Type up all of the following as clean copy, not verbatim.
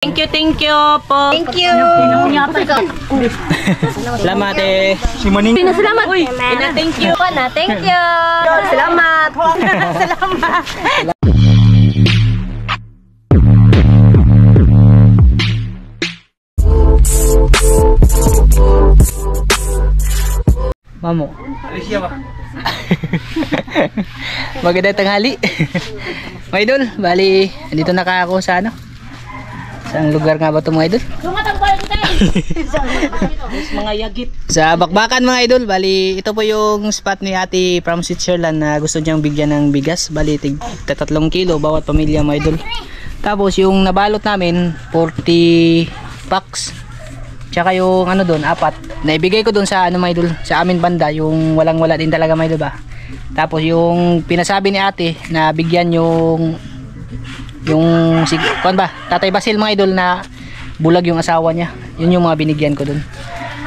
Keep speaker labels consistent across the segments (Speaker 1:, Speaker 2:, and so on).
Speaker 1: Thank you po.
Speaker 2: Thank you.
Speaker 3: Salamat eh. Si Maning.
Speaker 1: Pinasalamat. Uy, thank you.
Speaker 2: Thank you. Salamat.
Speaker 1: Salamat.
Speaker 3: Mamo. Alicia ba? Magandang tanghali. Mga idol, bali, dito na ako sa ano? Saan lugar nga ba ito mga idol?
Speaker 1: Mga yagit.
Speaker 3: Sa Bakbakan mga idol, bali ito po yung spot ni Ate from Switzerland na gusto niyang bigyan ng bigas. Bali 3 kilo bawat pamilya mga idol. Tapos yung nabalot namin 40 packs. Tsaka yung ano doon, 4. Naibigay ko doon sa ano mga idol, sa amin banda, yung walang-wala din talaga mga idol ba. Tapos yung pinasabi ni Ate na bigyan yung kuan ba, Tatay Basil mga idol na bulag yung asawa niya. Yun yung mga binigyan ko doon.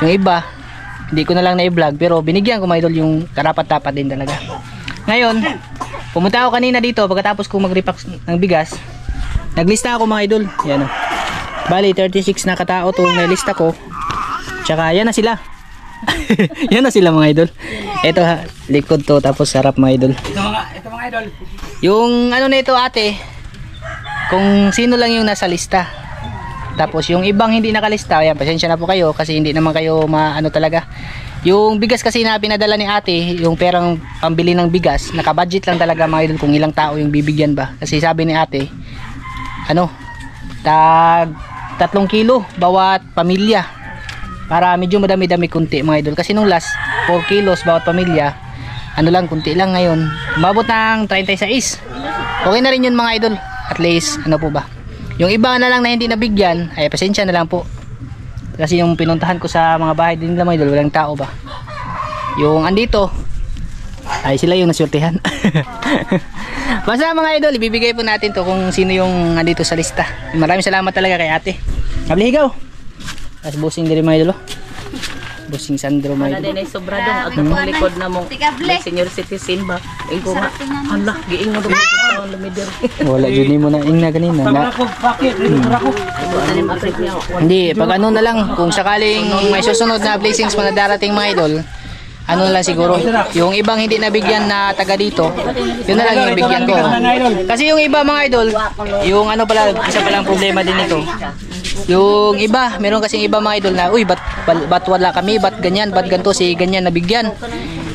Speaker 3: Yung iba, hindi ko na lang na-i-vlog pero binigyan ko mga idol yung karapat-dapat din talaga. Ngayon, pumunta ako kanina dito pagkatapos ko mag-repack ng bigas. Naglista ako mga idol. Yan o. Bali 36 na katao itong nilista ko. Tsaka yan na sila. Yan na sila mga idol. Ito ha, likod to tapos sarap mga idol.
Speaker 4: Ito mga idol.
Speaker 3: Yung ano nito ate, kung sino lang yung nasa lista. Tapos yung ibang hindi nakalista, ayan, pasensya na po kayo kasi hindi naman kayo maano talaga. Yung bigas kasi na pinadala ni ate, yung perang pambili ng bigas, naka-budget lang talaga mga idol kung ilang tao yung bibigyan ba. Kasi sabi ni ate, ano, tag 3 kilo bawat pamilya. Para medyo madami-dami kunti mga idol. Kasi nung last 4 kilos bawat pamilya, ano lang, kunti lang ngayon. Umabot ng 36. Okay na rin yun mga idol. At least, ano po ba? Yung iba na lang na hindi nabigyan, ay pasensya na lang po. Kasi yung pinuntahan ko sa mga bahay din nila mga idol, walang tao ba. Yung andito, ay sila yung nasurtihan. Basta mga idol, ibibigay po natin to kung sino yung andito sa lista. Maraming salamat talaga kay ate. Kablihigaw. Tapos busing din mga idol. Busing Sandro mga idol.
Speaker 1: Wala din ay sobra dong. At ang likod na mong senior citizen ba? Ing ko nga. Allah, giing mo dong taon lumider.
Speaker 3: Wala yun mo na ing na ganina. Hindi, pag ano na lang, kung sakaling may susunod na blessings pa na darating mga idol, ano na lang siguro, yung ibang hindi nabigyan na taga dito, yun na lang yung bigyan ko. Kasi yung iba mga idol, yung ano pala, isa palang problema din ito. Yung iba, meron kasing iba mga idol na, uy, ba't wala kami, ba't ganyan, ba't ganito, si ganyan nabigyan.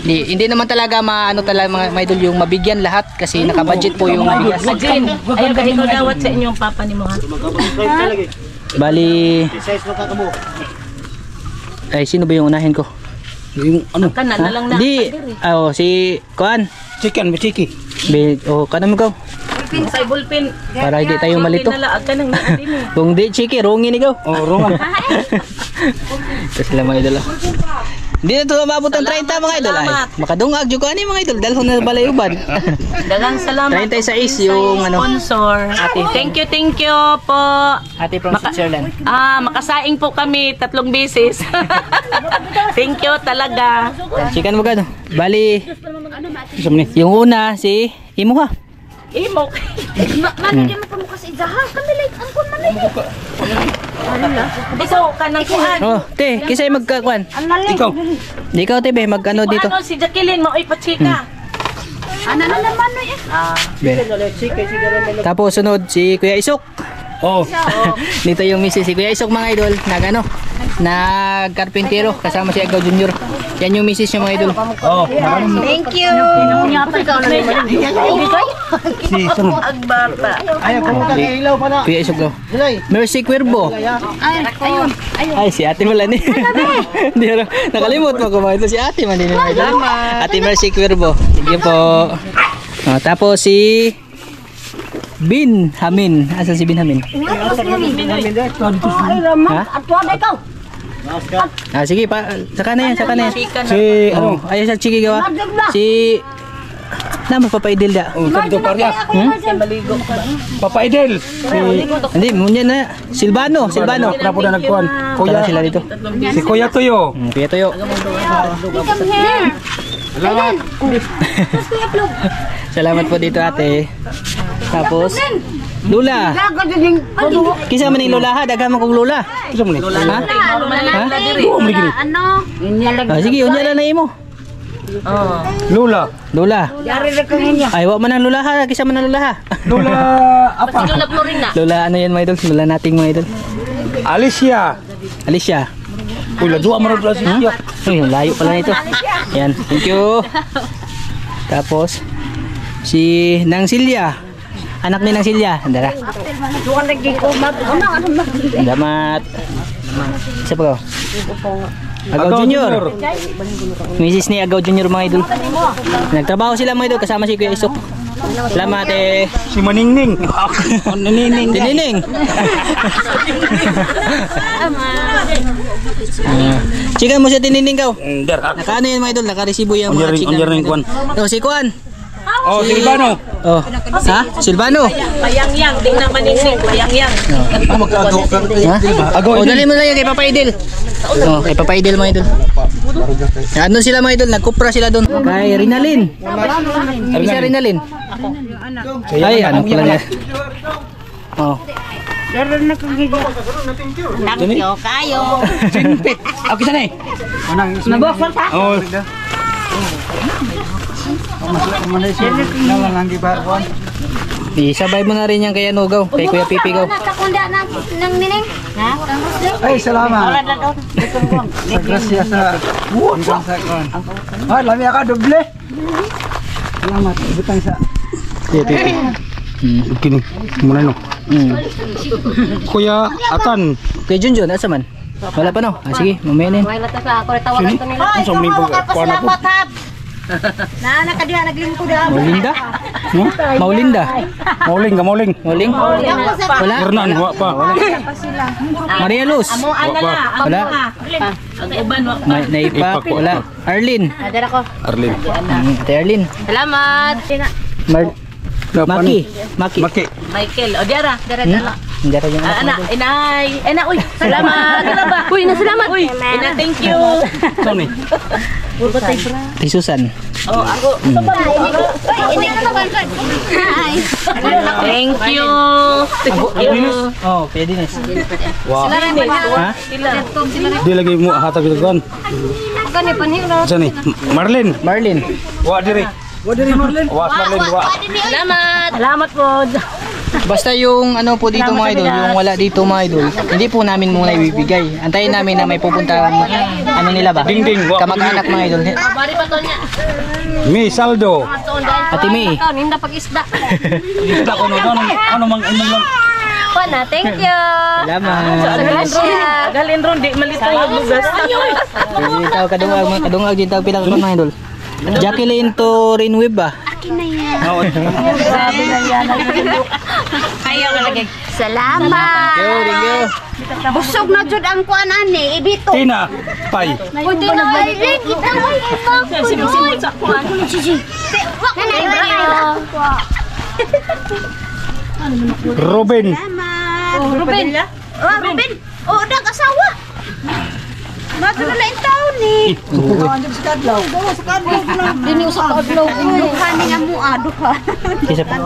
Speaker 3: Hindi naman talaga maano talaga mga idol yung mabigyan lahat kasi naka-budget po yung bigas.
Speaker 1: Ayun ka ikaw dawat sa inyong papa ni mo ha.
Speaker 3: Bali, ay sino ba yung unahin ko?
Speaker 4: Yung ano?
Speaker 1: Kanan na lang na.
Speaker 3: Di, si Kuan.
Speaker 4: Chicken, chiki.
Speaker 3: Kanam ko.
Speaker 1: Sa bulpin.
Speaker 3: Para hindi tayo malito.
Speaker 1: Nalaag ka nang naadin eh.
Speaker 3: Kung di, chiki, rungin ikaw.
Speaker 4: Oh, rungan.
Speaker 3: Ito sila mga idol. Hindi na ito mabot ng 30 mga idol. Ay, makadungag juga ni mga idol. Dalhon na balayuban.
Speaker 1: Dagang salamat.
Speaker 3: 36 yung ano.
Speaker 1: Sponsor. Ate, thank you po.
Speaker 3: Ate from Switzerland.
Speaker 1: Makasaing po kami 3 beses. Thank you talaga.
Speaker 3: Chicken mo gano. Bali, yung una si Imo ha.
Speaker 1: Imo.
Speaker 2: Manigyan mo pa mo kasi izaha. Kami like, ang kun manigyan.
Speaker 1: Ikaw ka nang kuhan.
Speaker 3: Oh, te, kisay magkakuan.
Speaker 4: Ikaw.
Speaker 3: Di ikaw te be, magano dito.
Speaker 1: Ano si Jacqueline mo ipachika.
Speaker 2: Ano na naman no yan?
Speaker 3: Be. Tapos sunod si Kuya Isok.
Speaker 4: Oh.
Speaker 3: Dito yung misis si Kuya Isok mga idol, nagano, nagkarpintero kasama si Agaw Junior. Yan yung misis niya mga idol.
Speaker 4: Oh.
Speaker 2: Thank you.
Speaker 4: Si sunod.
Speaker 1: Agbata.
Speaker 4: Ayaw ko ka ilaw pala.
Speaker 3: Kuya Isok daw. Mercy Cuervo.
Speaker 2: Ayun.
Speaker 3: Ay, si ate wala ni. Hindi ro. Nakalimot mo ko mga idol. Si ate man din. Ate Mercy Cuervo. Sige po. Tapos si Bin Hamin. Asan si Bin Hamin? Ha? Sige pa, saka na yan. Si ano, ayan sa chiki gawa. Si Papa Idel da.
Speaker 4: Oh, dito parya. Papa Idel.
Speaker 3: Hindi, munya na. Silvano.
Speaker 4: Na po na nagkuhan.
Speaker 3: Kuya sila dito.
Speaker 4: Si Kuya Tuyo.
Speaker 3: Kuya Tuyo. Salamat po dito ate. Tapos lula. Kisa man ning lula ha, daghan man kog lula.
Speaker 4: Isa mo ni.
Speaker 3: Ha?
Speaker 2: Ano?
Speaker 3: Ah, sige, unya na imo.
Speaker 1: Oh.
Speaker 4: Lula.
Speaker 3: Lula. Ay, wa man ang lula ha, kisa man ang lula ha.
Speaker 4: Lula apa?
Speaker 1: Tulap mo rin na.
Speaker 3: Lula ano yan mga idol? Lula nating mga idol.
Speaker 4: Alicia.
Speaker 3: Alicia.
Speaker 4: Uy, ladua mo rin Alicia.
Speaker 3: Uy, layo pala nito. Yan, thank you. Tapos si Nang Silya. Anak ni Nang Silya. Andara. Damat. Siapa kau? Agaw Junior. Mrs. ni Agaw Junior mga idol. Nagtrabaho sila mga idol kasama si Kuya Isok. Salamat eh.
Speaker 4: Si Maningning. Nining.
Speaker 3: Si Nining. Chika mo siya tinining kau.
Speaker 4: Der.
Speaker 3: Nakaano yan mga idol, nakaresibo yung mga chika.
Speaker 4: Onyer ring kwan.
Speaker 3: Oh, si Kuan.
Speaker 4: Oh, Silvano.
Speaker 3: Oh. Ha? Silvano.
Speaker 1: Payang-yang, di na manining, payang-yang.
Speaker 3: Ha? Oh, dali mo lang yan kay Papa Idil. Oh, kay Papa Idil mga idol. Ano sila mga idol, nagkupra sila doon. Kay Rinalin. Isa Rinalin. Ay, ano pala niya. Oh.
Speaker 2: Nakyo kayo.
Speaker 4: Sinpit. Ako sana eh.
Speaker 2: Naboksan pa?
Speaker 4: Oh.
Speaker 3: Isabay mo na rin yan kay Anugaw, kay Kuya Pipi Gaw.
Speaker 2: Nakakunda na ng nining. Ha? Ang Muslim.
Speaker 5: Ay, salamat.
Speaker 2: Wala na daw.
Speaker 5: Grasya sa hanggang sa kuan. Ah, lami ka doble. Salamat. Butang sa
Speaker 3: Kuya Pipi.
Speaker 4: Kini. Muna no. Kuya Atan.
Speaker 3: Kuya Junjun, asa man? Wala pa no? Ah, sige, mamaya na yun.
Speaker 2: Wala ta sa ako tawagan to nila.
Speaker 4: Ang somni po. Kuan ako.
Speaker 2: Na nakadiya naglingkod daw.
Speaker 3: Maulinda? Maulinda?
Speaker 4: Mauling ka mauling.
Speaker 3: Mauling? Wala?
Speaker 4: Hernan wa pa.
Speaker 3: Maria Luz?
Speaker 4: Wa pa.
Speaker 3: Wala?
Speaker 1: Ang uban,
Speaker 3: Naipak? Wala? Arlene?
Speaker 2: Adara ko.
Speaker 4: Arlin.
Speaker 3: Ate Arlene?
Speaker 2: Salamat.
Speaker 3: Maki? Maki?
Speaker 4: Maki.
Speaker 1: Michael, o diara.
Speaker 3: Hindi rin yung anak.
Speaker 1: Anak, inay. Uy, salamat. Uy, salamat. Uy, ina, thank you.
Speaker 4: Saan ni?
Speaker 3: Ate Susan.
Speaker 1: Oh, ako. Thank you.
Speaker 3: Oh, Kuya Dines.
Speaker 4: Wow.
Speaker 3: Ha?
Speaker 4: Di lagi mo hatag ito kan. Saan ni? Marlin.
Speaker 3: Marlene?
Speaker 4: Wa diri. Wa diri Marlin. Wa Marlin wa.
Speaker 1: Salamat. Salamat po.
Speaker 3: Basta yung ano po dito mga idol, yung wala dito mga idol, hindi po namin muna ibibigay. Antayin namin na may pupunta ano nila ba?
Speaker 4: Ding-ding.
Speaker 3: Kamag-anak mga idol.
Speaker 1: Bari pa to niya.
Speaker 4: Mi saldo.
Speaker 3: Ate May.
Speaker 2: Ninda pag-isda.
Speaker 4: Isda ko no ano mang lang.
Speaker 2: Pana, thank you.
Speaker 3: Salamat.
Speaker 1: Galin ron, di malito ang bugas.
Speaker 3: Dito kadungag dito pila ka mga idol. Jacqueline to Rinweb ba?
Speaker 1: Grabe na yan. Kaya ka lagi.
Speaker 2: Salamat.
Speaker 3: Thank you.
Speaker 2: Busog na jud ang kuan ani, ibito.
Speaker 4: Tina. Pai.
Speaker 2: Pwede na ay kita mo ibang. Sinisimot sa kuan.
Speaker 4: Robin.
Speaker 2: Ruben. Ruben. Oh, dag asawa. Magkano na yung taon ni? Dini usap ka adlaw. Dukha ni nga mo dukha.
Speaker 3: Isa pa.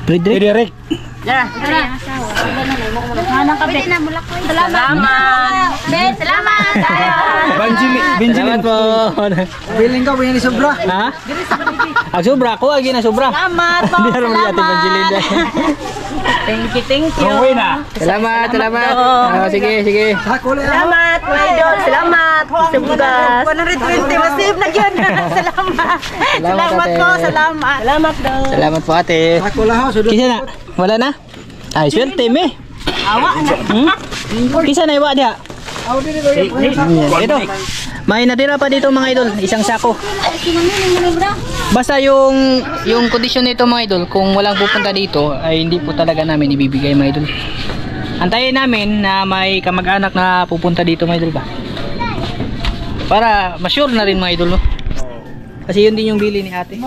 Speaker 3: Frederick.
Speaker 4: Derek.
Speaker 2: Hanang ka na mula ko. Salamat. Ben, salamat.
Speaker 4: Benjamin.
Speaker 3: Salamat po.
Speaker 5: Biling ka ni sobra.
Speaker 3: Ha? Ang sobra ko agi na sobra.
Speaker 2: Salamat po.
Speaker 3: Hindi rin mo Ate Banjilinda.
Speaker 1: Thank you.
Speaker 4: Okay na.
Speaker 3: Salamat. Sige.
Speaker 2: Salamat, mga idol. Salamat. Sa bugas. 120 masib na yun. Salamat.
Speaker 3: Salamat po.
Speaker 2: Salamat. Salamat daw.
Speaker 3: Salamat po ate.
Speaker 5: Ako lang sudot.
Speaker 3: Kisa na? Wala na? Ay, swerte me.
Speaker 2: Awa na.
Speaker 3: Kisa na iwa dia? Ito. May natira pa dito mga idol, isang sako. Basta yung kondisyon nito mga idol, kung walang pupunta dito ay hindi po talaga namin ibibigay mga idol. Antayin namin na may kamag-anak na pupunta dito mga idol ba? Para ma-sure na rin mga idol no? Kasi yun din yung bili ni ate.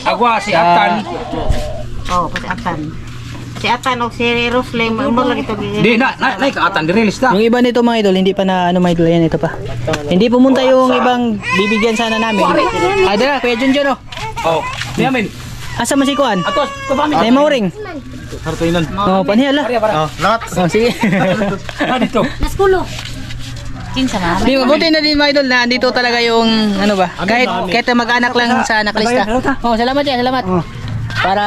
Speaker 4: Agwa si Atan.
Speaker 2: Oh, pati Atan. Si Atan o si Roslem, umur lagi to.
Speaker 4: Di na ka Atan di lista.
Speaker 3: Yung iba nito mga idol, hindi pa na ano mga idol, yan ito pa. Hindi pumunta yung ibang bibigyan sana namin. Ada, Kuya Junjun oh.
Speaker 4: Oh, yamin.
Speaker 3: Asa man si Kuan?
Speaker 4: Atos, kapamit.
Speaker 3: Nay mauring.
Speaker 4: Hartoinan.
Speaker 3: Oh, panhi ala.
Speaker 4: Lahat.
Speaker 3: Oh, sige.
Speaker 4: Dito.
Speaker 2: Naskulo. Kinsa na.
Speaker 3: Di mabuti na din mga idol na andito talaga yung ano ba? Kahit mag-anak lang sa nakalista. Oh, salamat yan, salamat. Para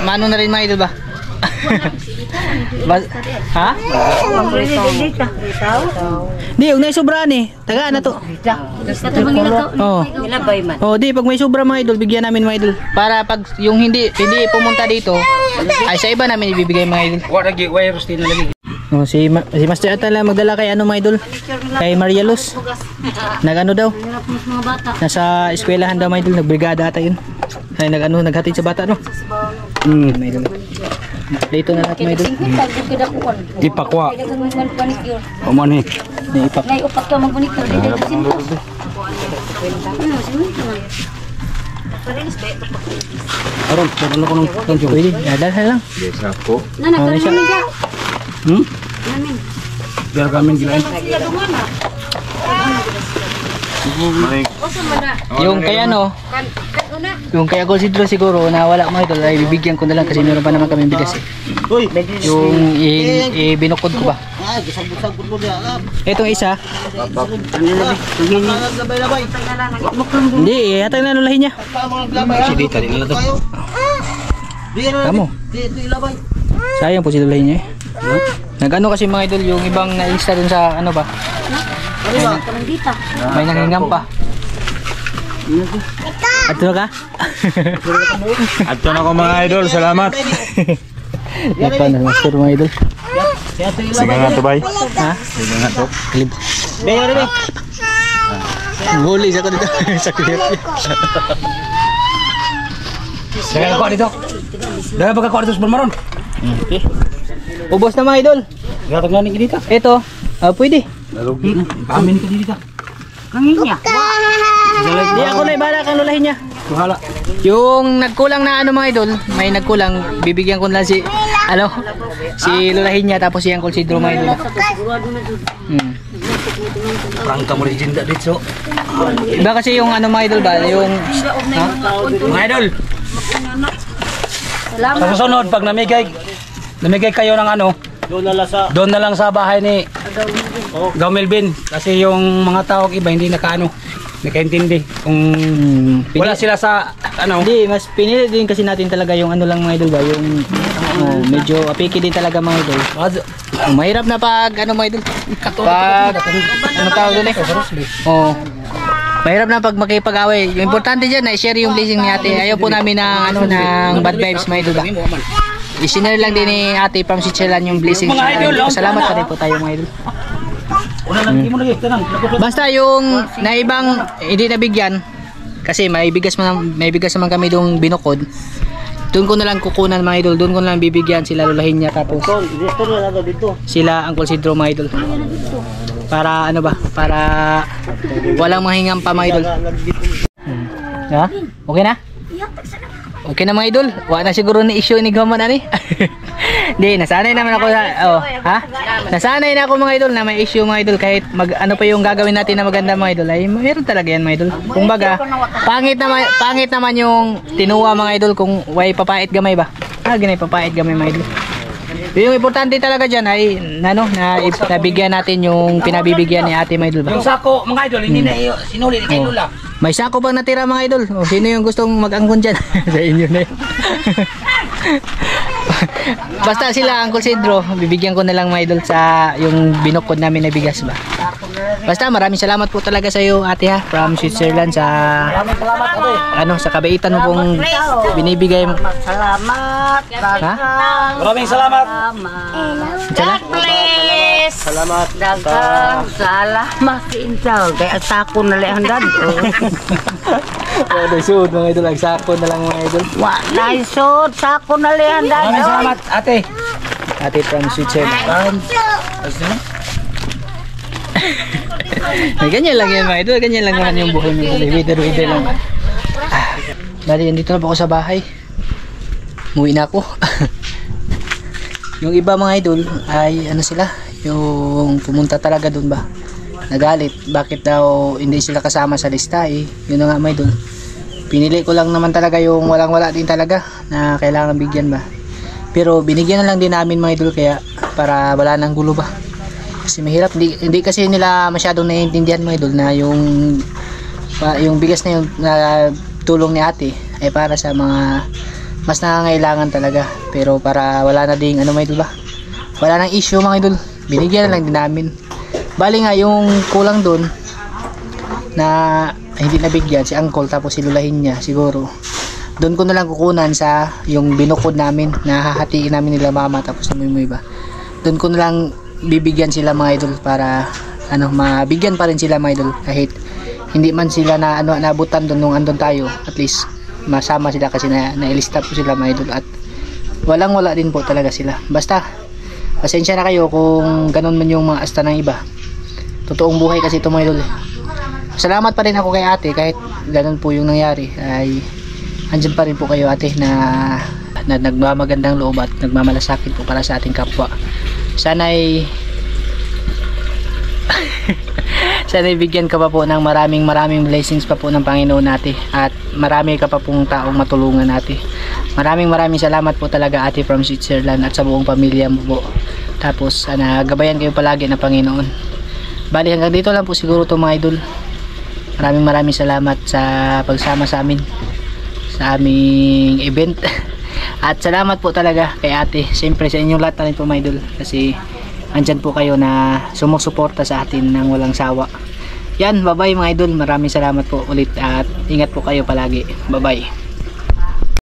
Speaker 3: maano na rin mga idol ba? Ha? Di, huwag na sobraan eh. Tagaan na to. Oh. Oh, di pag may sobra mga idol, bigyan namin mga idol. Para pag yung hindi pumunta dito, ay sa iba namin ibibigay mga idol.
Speaker 4: Wa lagi, wa rustin na lagi.
Speaker 3: Oh, si Master Ata lang magdala kay ano mga idol? Kay Maria Luz. Nagano daw? Nasa eskwelahan daw mga idol, nagbrigada ata yun. Ay naghatid sa bata no. Mga idol. Dito na natin mga idol.
Speaker 4: Ipakwa. Oman eh.
Speaker 3: Naipak.
Speaker 2: Upat ka magbunitor dito sa sinto.
Speaker 4: Aron, ano ko nung tanjong.
Speaker 3: Pwede, dala lang.
Speaker 2: Nana,
Speaker 3: Oh,
Speaker 2: karon
Speaker 3: siya.
Speaker 2: niya.
Speaker 4: Biar kami gilain.
Speaker 3: Yung kaya no, yung kaya ko siguro na wala mga idol ay bibigyan ko na lang kasi meron pa naman kami bigas eh. Yung binukod ko ba? Itong isa. Hindi, hatag na nulahin niya.
Speaker 4: Si Dita din nila to.
Speaker 3: Kamu. Sayang po si nulahin niya eh. Nag-ano kasi mga idol yung ibang na-insta dun sa ano ba? May nangingham pa. Ato ka?
Speaker 4: Ato na ko mga idol, salamat.
Speaker 3: Ito na master mga idol.
Speaker 4: Sige nga to bay.
Speaker 3: Ha?
Speaker 4: Sige nga to.
Speaker 3: Kalib. Huli sa ko dito. Sa klip.
Speaker 4: Sige ako dito. Dahil pagka ko dito sa Bulmaron.
Speaker 3: Okay. Ubos na mga idol.
Speaker 4: Gatag na ni dito.
Speaker 3: Ito, pwede.
Speaker 4: Paamin ko dito.
Speaker 2: Kanginya.
Speaker 3: Di ako na ibala kang lulahin niya.
Speaker 4: Bahala.
Speaker 3: Yung nagkulang na ano mga idol, may nagkulang, bibigyan ko na lang si lulahin niya tapos si Uncle Sidro mga idol.
Speaker 4: Prangka mo legenda dito.
Speaker 3: Iba kasi yung ano mga idol ba, yung
Speaker 4: Mga idol. Sa susunod pag namigay kayo ng ano, doon na lang sa bahay ni Gaw Melvin kasi yung mga tao iba hindi nakaintindi kung wala sila sa ano.
Speaker 3: Hindi, mas pinili din kasi natin talaga yung ano lang mga idol ba, yung medyo apiki din talaga mga idol. Mahirap na pag ano mga idol. Pag ano tawag doon eh? Oh. Mahirap na pag makipag-away. Yung importante diyan na i-share yung blessing ni Ate. Ayaw po namin ng ng bad vibes mga idol ba. I-share lang din ni Ate from Switzerland yung blessing. Salamat pa rin po tayo mga idol. Basta yung naibang hindi nabigyan kasi may bigas naman kami dong binukod. Doon ko na lang kukunan mga idol, doon ko na lang bibigyan sila lulahin niya tapos sila Uncle Sidro mga idol. Para ano ba? Para walang mahingam pa mga idol. Ha? Okay na? Okay na mga idol. Wala na siguro ni issue ni Gaman ani. Hindi, nasanay naman ako ha? Nasanay na ako mga idol na may issue mga idol kahit ano pa yung gagawin natin na maganda mga idol ay meron talaga yan mga idol. Kumbaga, pangit naman yung tinuwa mga idol kung way papait gamay ba. Ginay papait gamay mga idol. Yung importante talaga dyan ay nabigyan natin yung pinabibigyan ni Ate mga idol ba?
Speaker 4: Yung sako mga idol hindi na sinuli ni kay Lula.
Speaker 3: May sako bang natira mga idol? O, sino yung gustong mag-angkon dyan? Sa inyo na yun. Basta sila Uncle Sidro, bibigyan ko na lang mga idol sa yung binukod namin na bigas ba. Basta maraming salamat po talaga sa iyo Ate ha, from Switzerland sa sa kabaitan mo pong binibigay mo.
Speaker 2: Salamat.
Speaker 3: Ha?
Speaker 4: Maraming salamat.
Speaker 3: God
Speaker 2: bless. Salamat. Dagang salamat intaw. Kaya sako na lang dad.
Speaker 3: Suot mga idol, ang sako na lang mga idol.
Speaker 2: Wa naisod sako na lang dad.
Speaker 4: Maraming salamat ate.
Speaker 3: Ate from Switzerland. Ganyan lang yan mga idol, ganyan lang naman yung buhay mga idol. Wither lang. Bali, dito na po ako sa bahay. Muwi na ako. Yung iba mga idol ay ano sila, yung pumunta talaga doon ba. Nagalit, bakit daw hindi sila kasama sa lista eh. Yun na nga mga idol. Pinili ko lang naman talaga yung walang-wala din talaga na kailangan bigyan ba. Pero binigyan na lang din namin mga idol, kaya para wala nang gulo ba. Kasi mahirap, hindi kasi nila masyadong naiintindihan mga idol na yung bigas na yung tulong ni ate ay para sa mga mas nangangailangan talaga. Pero para wala na ding ano mga idol ba, wala nang issue mga idol, binigyan na lang din namin. Bali nga yung kulang doon na hindi nabigyan si uncle tapos silulahin niya, siguro doon ko na lang kukunan sa yung binukod namin na hahatiin namin nila mama tapos namuy ba, doon ko na lang bibigyan sila mga idol para mabigyan pa rin sila mga idol kahit hindi man sila na naabutan doon nung andun tayo, at least masama sila kasi nailista po sila mga idol, at walang-wala din po talaga sila. Basta pasensya na kayo kung ganun man yung mga asta ng iba, totoong buhay kasi ito mga idol. Salamat pa rin ako kay ate kahit ganun po yung nangyari, ay andyan pa rin po kayo ate na nagmamagandang loob at nagmamalasakit po para sa ating kapwa. Sana'y sana'y bigyan ka pa po ng maraming blessings pa po ng Panginoon natin, at marami ka pa pong taong matulungan natin. Maraming salamat po talaga ate from Switzerland at sa buong pamilya mo po. Tapos gabayan kayo palagi ng Panginoon. Bali hanggang dito lang po siguro to mga idol. Maraming salamat sa pagsama sa amin sa aming event. At salamat po talaga kay ate, siyempre sa inyong lahat na rin po mga idol, kasi andyan po kayo na sumusuporta sa atin ng walang sawa. Yan, bye bye mga idol, maraming salamat po ulit at ingat po kayo palagi. Bye bye.